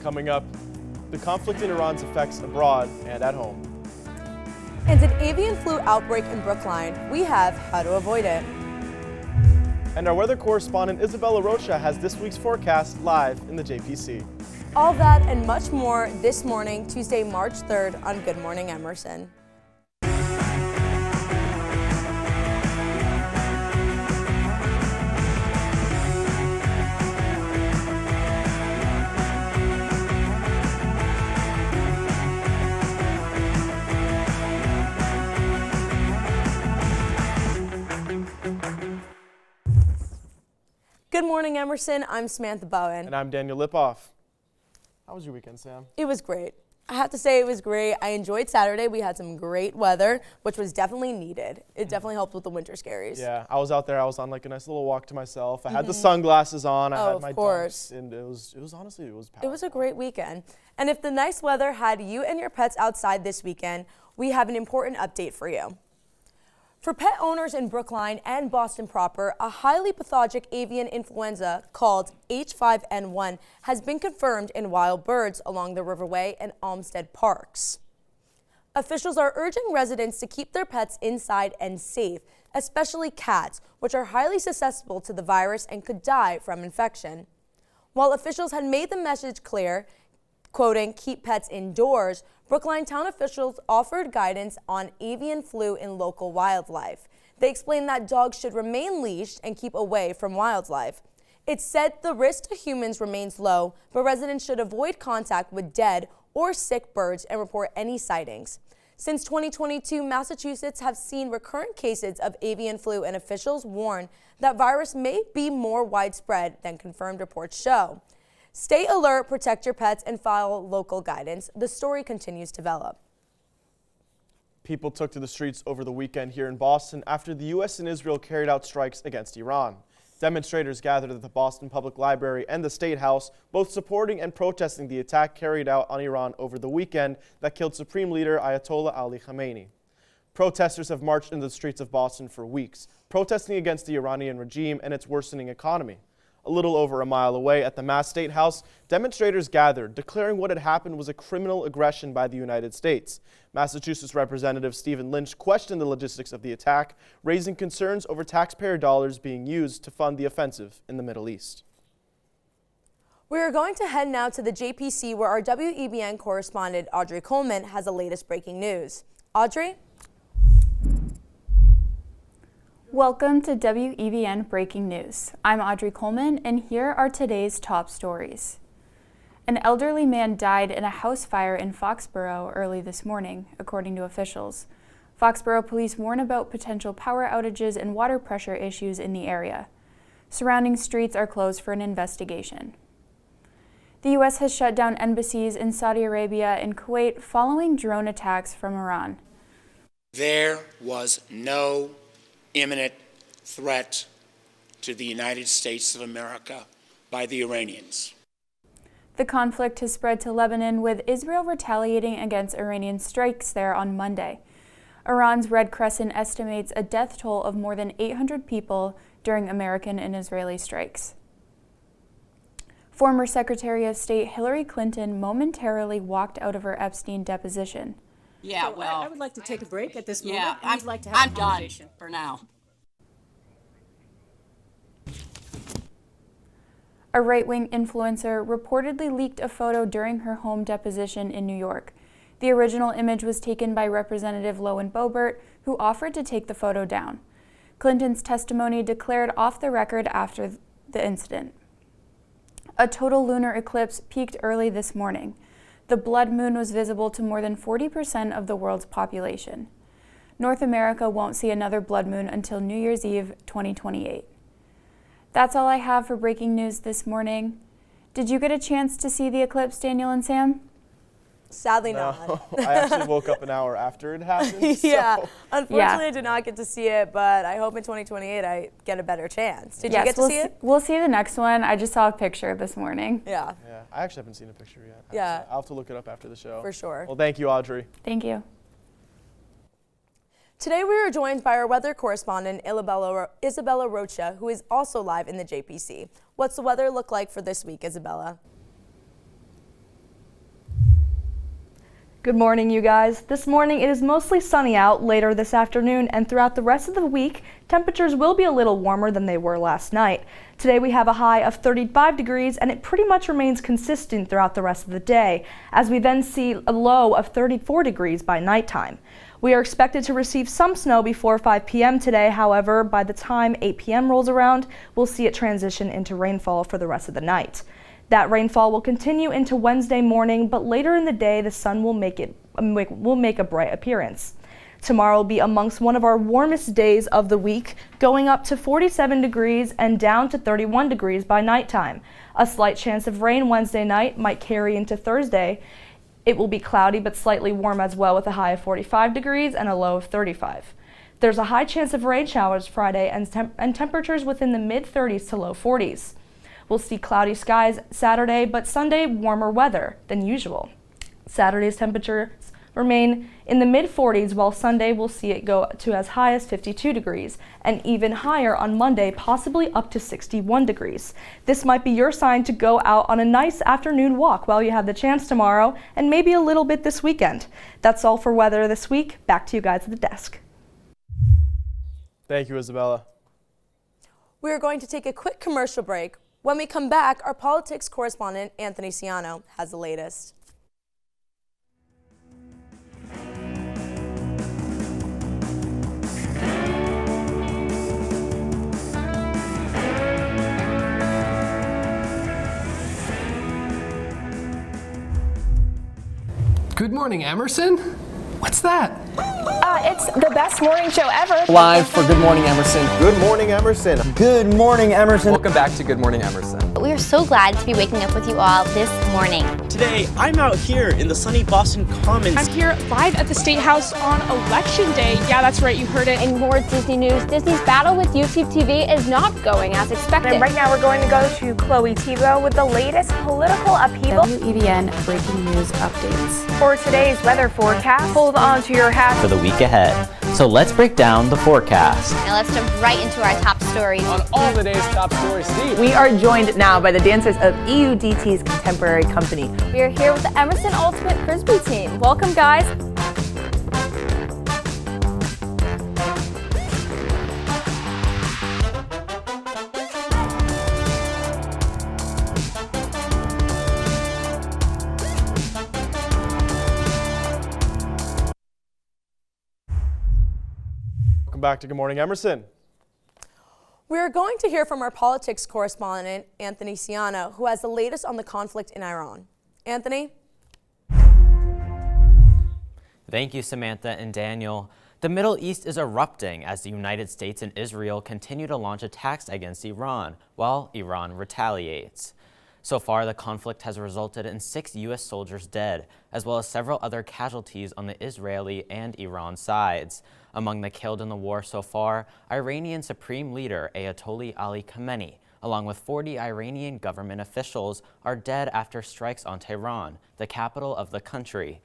Coming up, the conflict in Iran's effects abroad and at home. And an avian flu outbreak in Brookline. We have how to avoid it. And our weather correspondent Isabella Rocha has this week's forecast live in the JPC. All that and much more this morning, Tuesday, March 3rd on Good Morning Emerson. Good morning, Emerson. I'm Samantha Bowen. And I'm Daniel Lipoff. How was your weekend, Sam? It was great. I have to say it was great. I enjoyed Saturday. We had some great weather, which was definitely needed. It definitely helped with the winter scaries. Yeah, I was out there. I was on like a nice little walk to myself. I had the sunglasses on. I had my of course. dunks, and it was honestly, it was powerful. It was a great weekend. And if the nice weather had you and your pets outside this weekend, we have an important update for you. For pet owners in Brookline and Boston proper, a highly pathogenic avian influenza called H5N1 has been confirmed in wild birds along the Riverway and Olmsted parks. Officials are urging residents to keep their pets inside and safe, especially cats, which are highly susceptible to the virus and could die from infection. While officials had made the message clear, quoting, "keep pets indoors," Brookline town officials offered guidance on avian flu in local wildlife. They explained that dogs should remain leashed and keep away from wildlife. It said the risk to humans remains low, but residents should avoid contact with dead or sick birds and report any sightings. Since 2022, Massachusetts have seen recurrent cases of avian flu, and officials warn that virus may be more widespread than confirmed reports show. Stay alert, protect your pets, and follow local guidance. The story continues to develop. People took to the streets over the weekend here in Boston after the U.S. and Israel carried out strikes against Iran. Demonstrators gathered at the Boston Public Library and the State House, both supporting and protesting the attack carried out on Iran over the weekend that killed Supreme Leader Ayatollah Ali Khamenei. Protesters have marched in the streets of Boston for weeks, protesting against the Iranian regime and its worsening economy. A little over a mile away at the Mass State House, demonstrators gathered, declaring what had happened was a criminal aggression by the United States. Massachusetts Representative Stephen Lynch questioned the logistics of the attack, raising concerns over taxpayer dollars being used to fund the offensive in the Middle East. We are going to head now to the JPC, where our WEBN correspondent Audrey Coleman has the latest breaking news. Audrey? Welcome to WEBN Breaking News. I'm Audrey Coleman, and here are today's top stories. An elderly man died in a house fire in Foxborough early this morning, according to officials. Foxborough police warn about potential power outages and water pressure issues in the area. Surrounding streets are closed for an investigation. The U.S. has shut down embassies in Saudi Arabia and Kuwait following drone attacks from Iran. There was no imminent threat to the United States of America by the Iranians. The conflict has spread to Lebanon, with Israel retaliating against Iranian strikes there on Monday. Iran's Red Crescent estimates a death toll of more than 800 people during American and Israeli strikes. Former Secretary of State Hillary Clinton momentarily walked out of her Epstein deposition. Yeah, So well, I would like to take a break at this yeah, moment. And we'd like to have I'm a done conversation. for now. A right-wing influencer reportedly leaked a photo during her home deposition in New York. The original image was taken by Representative Lowen Boebert, who offered to take the photo down. Clinton's testimony declared off the record after the incident. A total lunar eclipse peaked early this morning. The blood moon was visible to more than 40% of the world's population. North America won't see another blood moon until New Year's Eve 2028. That's all I have for breaking news this morning. Did you get a chance to see the eclipse, Daniel and Sam? Sadly No, not. I actually woke up an hour after it happened. Yeah, So. unfortunately I did not get to see it, but I hope in 2028 I get a better chance. Did you get to see it? We'll see the next one. I just saw a picture this morning. Yeah, Yeah, I actually haven't seen a picture yet. Yeah. I'll have to look it up after the show. for sure. Well, thank you, Audrey. Thank you. Today we are joined by our weather correspondent, Isabella Rocha, who is also live in the JPC. What's the weather look like for this week, Isabella? Good morning, you guys. This morning it is mostly sunny out. Later this afternoon and throughout the rest of the week, temperatures will be a little warmer than they were last night. Today we have a high of 35 degrees and it pretty much remains consistent throughout the rest of the day, as we then see a low of 34 degrees by nighttime. We are expected to receive some snow before 5 p.m. today. However, by the time 8 p.m. rolls around, we'll see it transition into rainfall for the rest of the night. That rainfall will continue into Wednesday morning, but later in the day, the sun will make a bright appearance. Tomorrow will be amongst one of our warmest days of the week, going up to 47 degrees and down to 31 degrees by nighttime. A slight chance of rain Wednesday night might carry into Thursday. It will be cloudy but slightly warm as well, with a high of 45 degrees and a low of 35. There's a high chance of rain showers Friday and temperatures within the mid-30s to low 40s. We'll see cloudy skies Saturday, but Sunday warmer weather than usual. Saturday's temperatures remain in the mid-40s, while Sunday we'll see it go to as high as 52 degrees and even higher on Monday, possibly up to 61 degrees. This might be your sign to go out on a nice afternoon walk while you have the chance tomorrow and maybe a little bit this weekend. That's all for weather this week. Back to you guys at the desk. Thank you, Isabella. We are going to take a quick commercial break. When we come back, our politics correspondent, Anthony Ciano, has the latest. Good Morning Emerson? What's that? It's the best morning show ever. Live for Good Morning Emerson. Good morning, Emerson. Good morning, Emerson. Welcome back to Good Morning Emerson. We are so glad to be waking up with you all this morning. Today, I'm out here in the sunny Boston Commons. I'm here live at the State House on Election Day. Yeah, that's right, you heard it. In more Disney news, Disney's battle with YouTube TV is not going as expected. And right now we're going to go to Chloe Tebow with the latest political upheaval. WEBN breaking news updates. For today's weather forecast, hold on to your hat for the week ahead. So let's break down the forecast. Now let's jump right into our top stories. On all the day's top stories, Steve. We are joined now by the dancers of EUDT's contemporary company. We are here with the Emerson Ultimate Frisbee team. Welcome, guys. Welcome back to Good Morning Emerson. We are going to hear from our politics correspondent, Anthony Ciano, who has the latest on the conflict in Iran. Anthony? Thank you, Samantha and Daniel. The Middle East is erupting as the United States and Israel continue to launch attacks against Iran, while Iran retaliates. So far, the conflict has resulted in 6 U.S. soldiers dead, as well as several other casualties on the Israeli and Iran sides. Among the killed in the war so far, Iranian Supreme Leader Ayatollah Ali Khamenei, along with 40 Iranian government officials, are dead after strikes on Tehran, the capital of the country.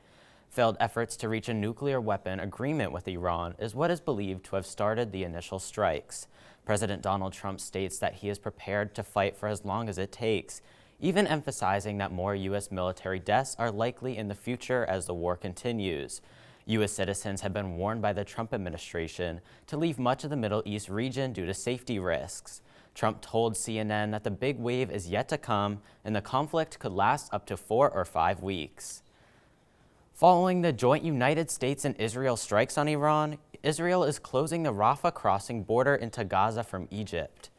Failed efforts to reach a nuclear weapon agreement with Iran is what is believed to have started the initial strikes. President Donald Trump states that he is prepared to fight for as long as it takes, even emphasizing that more U.S. military deaths are likely in the future as the war continues. U.S. citizens have been warned by the Trump administration to leave much of the Middle East region due to safety risks. Trump told CNN that the big wave is yet to come and the conflict could last up to 4 or 5 weeks. Following the joint United States and Israel strikes on Iran, Israel is closing the Rafah crossing border into Gaza from Egypt.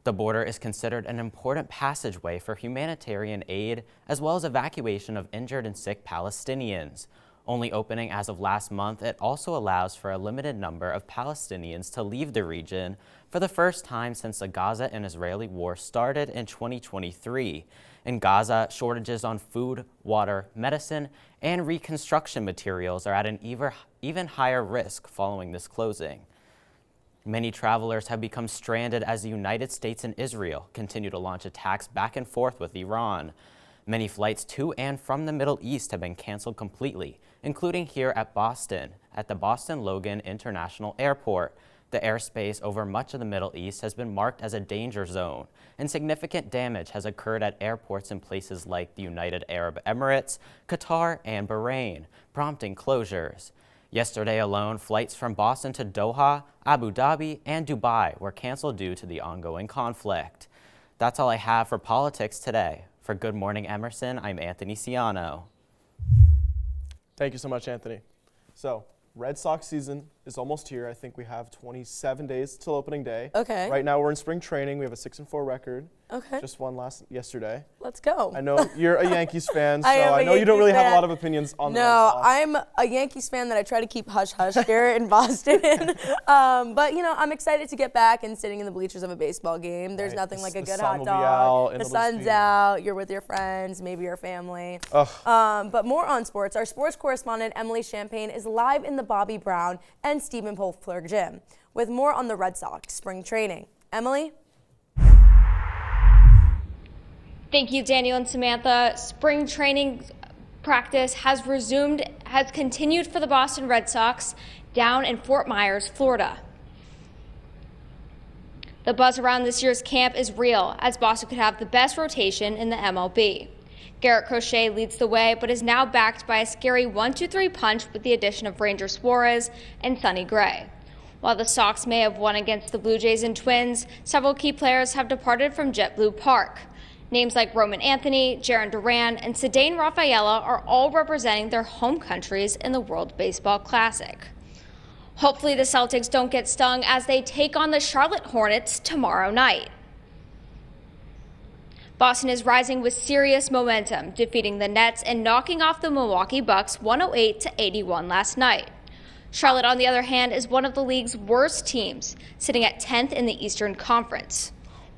The border is considered an important passageway for humanitarian aid as well as evacuation of injured and sick Palestinians. Only opening as of last month, it also allows for a limited number of Palestinians to leave the region for the first time since the Gaza and Israeli war started in 2023. In Gaza, shortages on food, water, medicine, and reconstruction materials are at an even higher risk following this closing. Many travelers have become stranded as the United States and Israel continue to launch attacks back and forth with Iran. Many flights to and from the Middle East have been canceled completely, including here at Boston, at the Boston Logan International Airport. The airspace over much of the Middle East has been marked as a danger zone, and significant damage has occurred at airports in places like the United Arab Emirates, Qatar, and Bahrain, prompting closures. Yesterday alone, flights from Boston to Doha, Abu Dhabi, and Dubai were canceled due to the ongoing conflict. That's all I have for politics today. For Good Morning Emerson, I'm Anthony Ciano. Thank you so much, Anthony. So, Red Sox season is almost here. I think we have 27 days till opening day. Okay. Right now we're in spring training. We have a 6-4 record. Okay. Just won yesterday. Let's go. I know you're a Yankees fan, so I know you don't really have a fan. lot of opinions on the Red No, Sox. I'm a Yankees fan that I try to keep hush-hush here in Boston. But, you know, I'm excited to get back and sitting in the bleachers of a baseball game. There's nothing like a good hot dog. The sun's out, you're with your friends, maybe your family. But more on sports. Our sports correspondent, Emily Champagne, is live in the Bobby Brown and Stephen Polfler gym with more on the Red Sox spring training. Emily? Thank you, Daniel and Samantha. Spring training practice has continued for the Boston Red Sox down in Fort Myers, Florida. The buzz around this year's camp is real, as Boston could have the best rotation in the MLB. Garrett Crochet leads the way, but is now backed by a scary 1-2-3 punch with the addition of Ranger Suarez and Sonny Gray. While the Sox may have won against the Blue Jays and Twins, several key players have departed from JetBlue Park. Names like Roman Anthony, Jarren Duran, and Ceddanne Rafaela are all representing their home countries in the World Baseball Classic. Hopefully the Celtics don't get stung as they take on the Charlotte Hornets tomorrow night. Boston is rising with serious momentum, defeating the Nets and knocking off the Milwaukee Bucks 108-81 last night. Charlotte, on the other hand, is one of the league's worst teams, sitting at 10th in the Eastern Conference.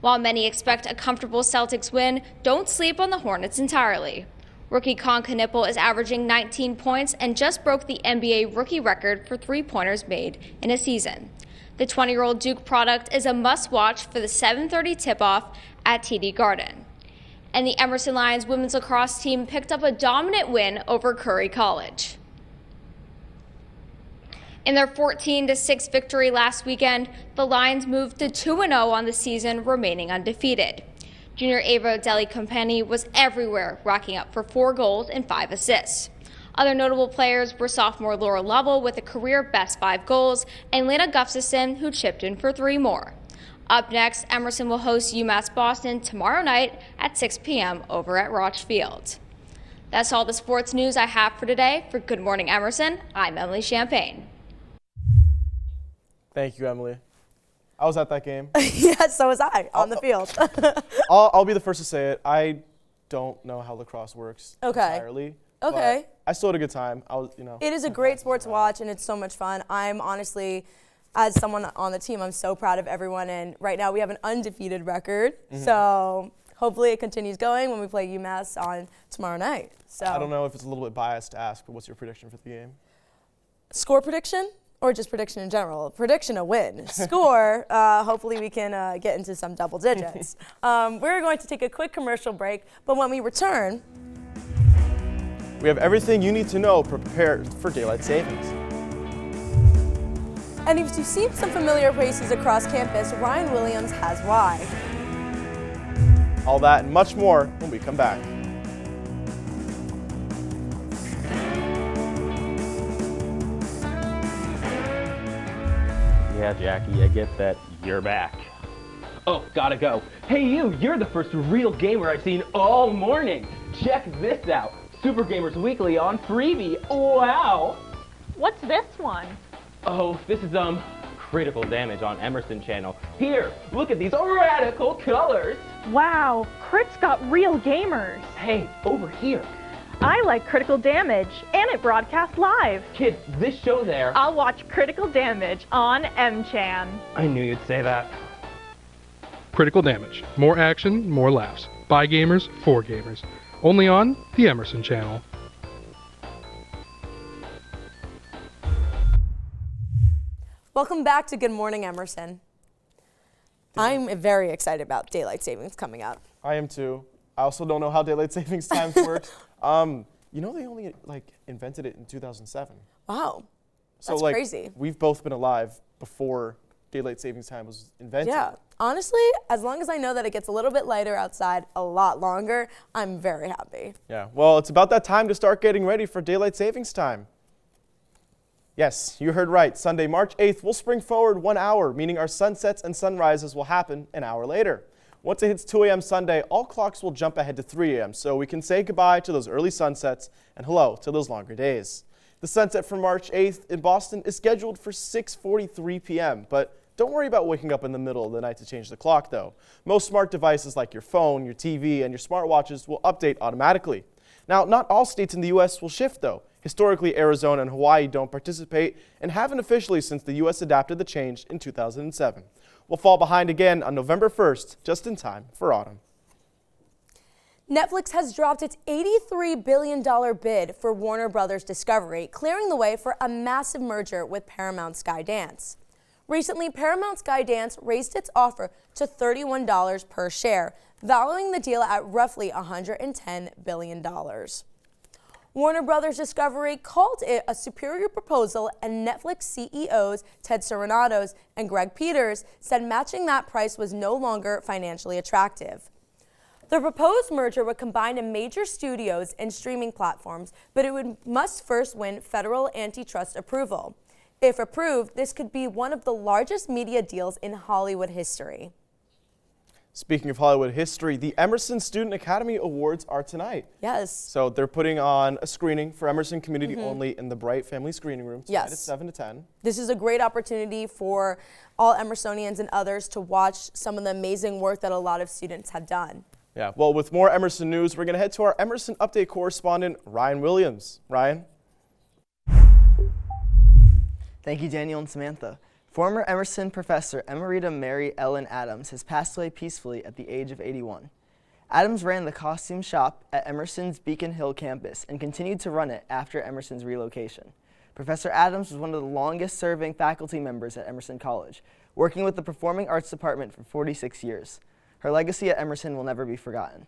While many expect a comfortable Celtics win, don't sleep on the Hornets entirely. Rookie Con Knippel is averaging 19 points and just broke the NBA rookie record for three-pointers made in a season. The 20-year-old Duke product is a must-watch for the 7:30 tip-off at TD Garden. And the Emerson Lions women's lacrosse team picked up a dominant win over Curry College. In their 14-6 victory last weekend, the Lions moved to 2-0 on the season, remaining undefeated. Junior Ava Deli-Company was everywhere, racking up for 4 goals and 5 assists. Other notable players were sophomore Laura Lovell with a career best 5 goals, and Lena Gustafson, who chipped in for 3 more. Up next, Emerson will host UMass Boston tomorrow night at 6 p.m. over at Roch Field. That's all the sports news I have for today. For Good Morning Emerson, I'm Emily Champagne. Thank you, Emily. I was at that game. Yes, so was I, on the field. I'll be the first to say it. I don't know how lacrosse works entirely. Okay. I still had a good time. It is a great sport to watch, and it's so much fun. I'm honestly, as someone on the team, I'm so proud of everyone. And right now we have an undefeated record. So hopefully it continues going when we play UMass on tomorrow night. So I don't know if it's a little bit biased to ask, but what's your prediction for the game? Score prediction? Or just prediction in general? Prediction, a win. Score, hopefully we can get into some double digits. We're going to take a quick commercial break, but when we return, we have everything you need to know prepared for daylight savings. And if you've seen some familiar faces across campus, Ryan Williams has why. All that and much more when we come back. Yeah, Jackie, I get that you're back. Oh, gotta go. Hey you're the first real gamer I've seen all morning. Check this out. Super Gamers Weekly on Freebie. Wow. What's this one? Oh, this is Critical Damage on Emerson Channel. Here, look at these radical colors. Wow, Crit's got real gamers. Hey, over here. I like Critical Damage, and it broadcasts live. Kids, this show there. I'll watch Critical Damage on M-Chan. I knew you'd say that. Critical Damage. More action, more laughs. By gamers, for gamers. Only on the Emerson Channel. Welcome back to Good Morning Emerson. I'm very excited about daylight savings coming up. I am too. I also don't know how daylight savings times work. They only invented it in 2007. Wow, So that's crazy. We've both been alive before daylight savings time was invented. Yeah, honestly, as long as I know that it gets a little bit lighter outside a lot longer, I'm very happy. Yeah, well, it's about that time to start getting ready for daylight savings time. Yes, you heard right. Sunday, March 8th, we'll spring forward 1 hour, meaning our sunsets and sunrises will happen an hour later. Once it hits 2 a.m. Sunday, all clocks will jump ahead to 3 a.m., so we can say goodbye to those early sunsets and hello to those longer days. The sunset for March 8th in Boston is scheduled for 6:43 p.m., but don't worry about waking up in the middle of the night to change the clock, though. Most smart devices like your phone, your TV, and your smartwatches will update automatically. Now, not all states in the U.S. will shift, though. Historically, Arizona and Hawaii don't participate and haven't officially since the U.S. adapted the change in 2007. We'll fall behind again on November 1st, just in time for autumn. Netflix has dropped its $83 billion bid for Warner Brothers Discovery, clearing the way for a massive merger with Paramount Skydance. Recently, Paramount Skydance raised its offer to $31 per share, valuing the deal at roughly $110 billion. Warner Brothers Discovery called it a superior proposal, and Netflix CEOs Ted Sarandos and Greg Peters said matching that price was no longer financially attractive. The proposed merger would combine major studios and streaming platforms, but must first win federal antitrust approval. If approved, this could be one of the largest media deals in Hollywood history. Speaking of Hollywood history, the Emerson Student Academy Awards are tonight. Yes. So they're putting on a screening for Emerson community only in the Bright Family Screening Room tonight at 7 to 10. This is a great opportunity for all Emersonians and others to watch some of the amazing work that a lot of students have done. Yeah, well, with more Emerson news, we're going to head to our Emerson Update correspondent, Ryan Williams. Ryan? Thank you, Daniel and Samantha. Former Emerson professor Emerita Mary Ellen Adams has passed away peacefully at the age of 81. Adams ran the costume shop at Emerson's Beacon Hill campus and continued to run it after Emerson's relocation. Professor Adams was one of the longest-serving faculty members at Emerson College, working with the Performing Arts Department for 46 years. Her legacy at Emerson will never be forgotten.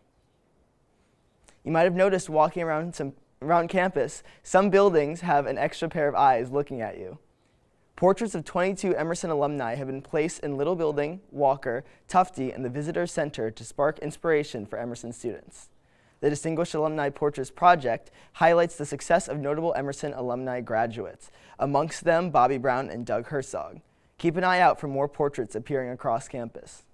You might have noticed walking around campus, some buildings have an extra pair of eyes looking at you. Portraits of 22 Emerson alumni have been placed in Little Building, Walker, Tufte, and the Visitor Center to spark inspiration for Emerson students. The Distinguished Alumni Portraits Project highlights the success of notable Emerson alumni graduates, amongst them Bobby Brown and Doug Herzog. Keep an eye out for more portraits appearing across campus.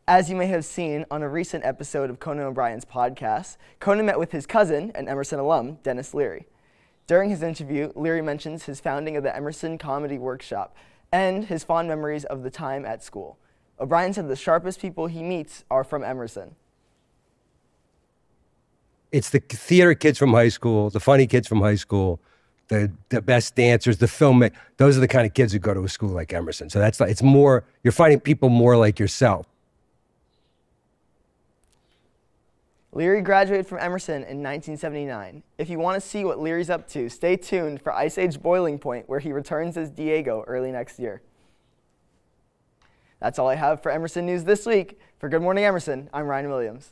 As you may have seen on a recent episode of Conan O'Brien's podcast, Conan met with his cousin, an Emerson alum, Dennis Leary. During his interview, Leary mentions his founding of the Emerson Comedy Workshop and his fond memories of the time at school. O'Brien said the sharpest people he meets are from Emerson. It's the theater kids from high school, the funny kids from high school, the best dancers, the filmmakers. Those are the kind of kids who go to a school like Emerson. So that's like, it's more, you're finding people more like yourself. Leary graduated from Emerson in 1979. If you want to see what Leary's up to, stay tuned for Ice Age Boiling Point, where he returns as Diego early next year. That's all I have for Emerson News this week. For Good Morning Emerson, I'm Ryan Williams.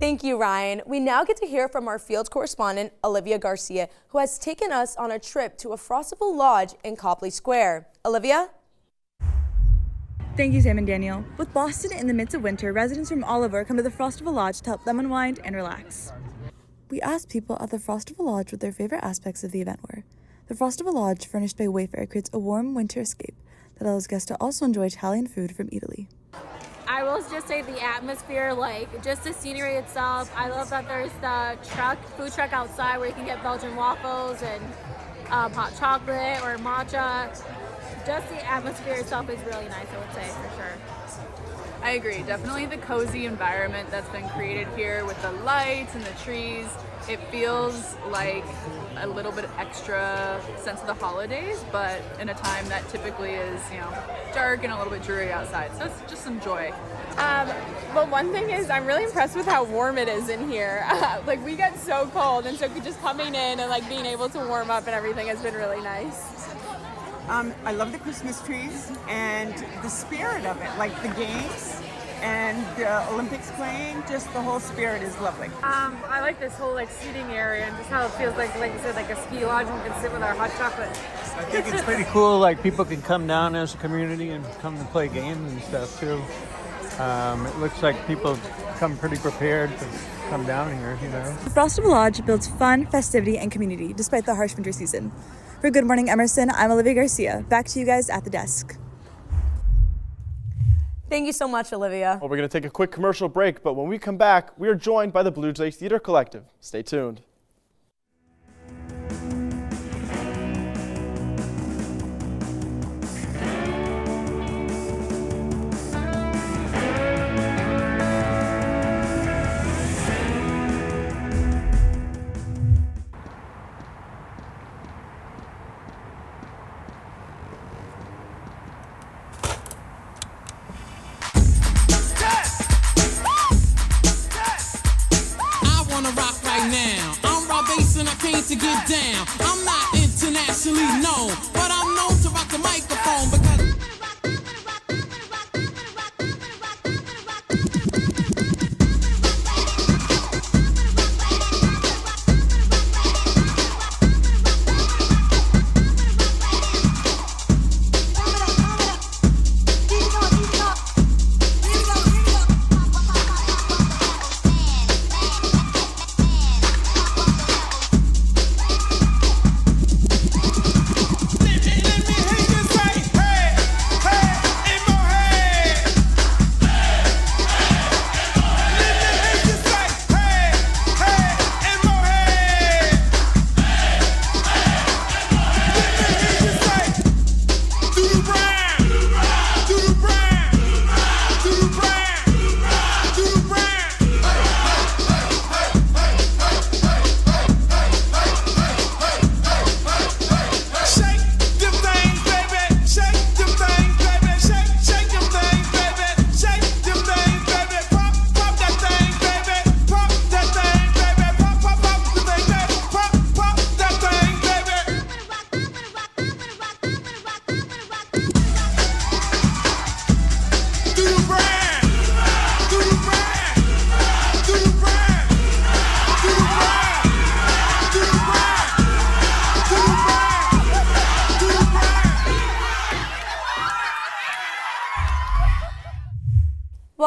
Thank you, Ryan. We now get to hear from our field correspondent, Olivia Garcia, who has taken us on a trip to a Frostival Lodge in Copley Square. Olivia? Thank you, Sam and Daniel. With Boston in the midst of winter, residents from all over come to the Frostival Lodge to help them unwind and relax. We asked people at the Frostival Lodge what their favorite aspects of the event were. The Frostival Lodge, furnished by Wayfair, creates a warm winter escape that allows guests to also enjoy Italian food from Italy. I will just say the atmosphere, like just the scenery itself. I love that there's the food truck outside where you can get Belgian waffles and hot chocolate or matcha. Just the atmosphere itself is really nice, I would say, for sure. I agree. Definitely the cozy environment that's been created here with the lights and the trees. It feels like a little bit extra sense of the holidays, but in a time that typically is, dark and a little bit dreary outside. So it's just some joy. But one thing is, I'm really impressed with how warm it is in here. Like, we get so cold, and so just coming in and being able to warm up and everything has been really nice. I love the Christmas trees and the spirit of it, like the games. and the Olympics playing. Just the whole spirit is lovely. I like this whole seating area and just how it feels like you said, like a ski lodge, and we can sit with our hot chocolate. I think it's pretty cool. Like people can come down as a community and come and play games and stuff too. It looks like people come pretty prepared to come down here, you know. The Frostable Lodge builds fun, festivity, and community despite the harsh winter season. For Good Morning Emerson, I'm Olivia Garcia. Back to you guys at the desk. Thank you so much, Olivia. Well, we're going to take a quick commercial break, but when we come back, we are joined by the BlueJay Theater Collective. Stay tuned. To get down, I'm not internationally known, but I'm known to rock the microphone because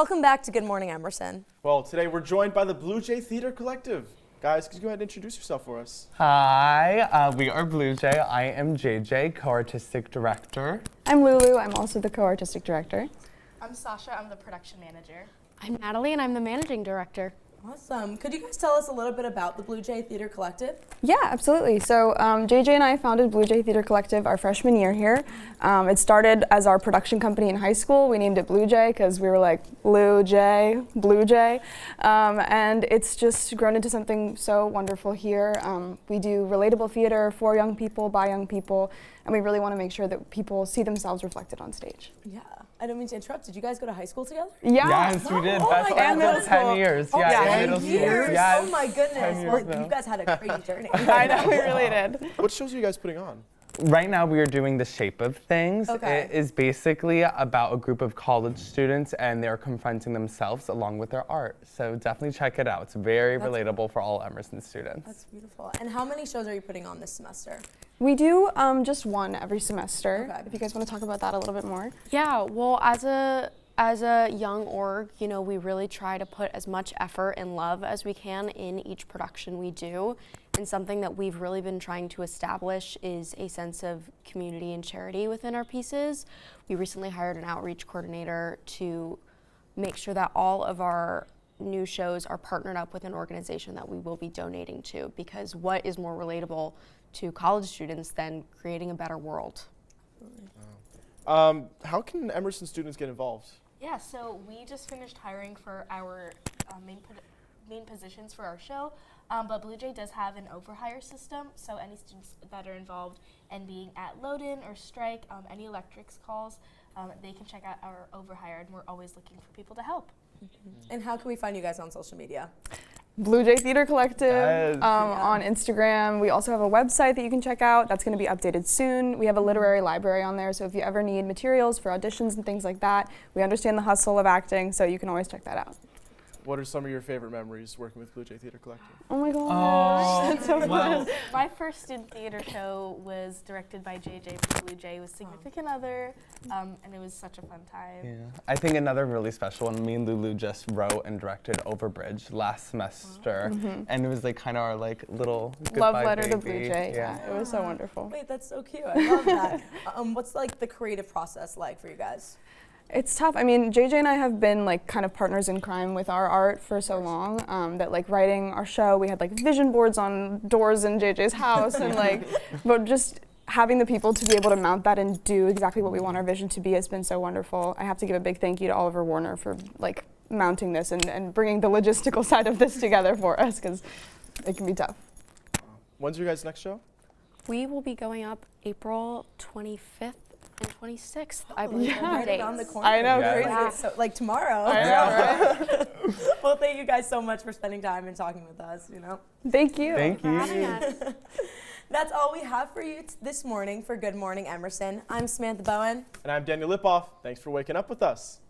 Welcome back to Good Morning Emerson. Well, today we're joined by the BlueJay Theater Collective. Guys, could you go ahead and introduce yourself for us? Hi, we are BlueJay. I am JJ, co-artistic director. I'm Lulu. I'm also the co-artistic director. I'm Sasha. I'm the production manager. I'm Natalie, and I'm the managing director. Awesome. Could you guys tell us a little bit about the BlueJay Theater Collective? Yeah, absolutely. So JJ and I founded BlueJay Theater Collective our freshman year here. It started as our production company in high school. We named it BlueJay because we were like, BlueJay. And it's just grown into something so wonderful here. We do relatable theater for young people, by young people, and we really want to make sure that people see themselves reflected on stage. Yeah. I don't mean to interrupt. Did you guys go to high school together? Yeah. Yes, we did. Oh Best my friends for 10 years. Oh, yeah, 10 middle years? school. Yes. Oh my goodness. Well, now. you guys had a crazy journey. I know, we really did. What shows are you guys putting on? Right now we are doing The Shape of Things. Okay. It is basically about a group of college students and they're confronting themselves along with their art. So definitely check it out. It's very relatable for all Emerson students. That's beautiful. And how many shows are you putting on this semester? We do just one every semester. Okay. If you guys want to talk about that a little bit more. Yeah, well, as a young org, you know, we really try to put as much effort and love as we can in each production we do. And something that we've really been trying to establish is a sense of community and charity within our pieces. We recently hired an outreach coordinator to make sure that all of our new shows are partnered up with an organization that we will be donating to, because what is more relatable to college students than creating a better world? How can Emerson students get involved? Yeah, so we just finished hiring for our main positions for our show, but BlueJay does have an overhire system, so any students that are involved in being at load-in or strike, any electrics calls, they can check out our overhire, and we're always looking for people to help. And how can we find you guys on social media? BlueJay Theater Collective Yes. on Instagram. We also have a website that you can check out. That's going to be updated soon. We have a literary library on there, so if you ever need materials for auditions and things like that, we understand the hustle of acting, so you can always check that out. What are some of your favorite memories working with BlueJay Theater Collective? Oh my gosh, that's so fun. My first student theater show was directed by JJ from BlueJay with Significant Other, and it was such a fun time. Yeah. I think another really special one, me and Lulu just wrote and directed Overbridge last semester, and it was like kind of our like little Love goodbye letter to baby. BlueJay. Yeah, it was so wonderful. Wait, that's so cute. I love that. What's like the creative process like for you guys? It's tough. I mean, JJ and I have been like kind of partners in crime with our art for so long that like writing our show, we had like vision boards on doors in JJ's house and like, but just having the people to be able to mount that and do exactly what we want our vision to be has been so wonderful. I have to give a big thank you to Oliver Warner for like mounting this and bringing the logistical side of this together for us because it can be tough. When's your guys' next show? We will be going up April 25th and 26th, I believe. Yeah, right around the corner. I know, crazy. crazy. So, like tomorrow. I know, right? Well, thank you guys so much for spending time and talking with us, you know. Thank you. Thank you. That's all we have for you this morning for Good Morning Emerson. I'm Samantha Bowen. And I'm Daniel Lipoff. Thanks for waking up with us.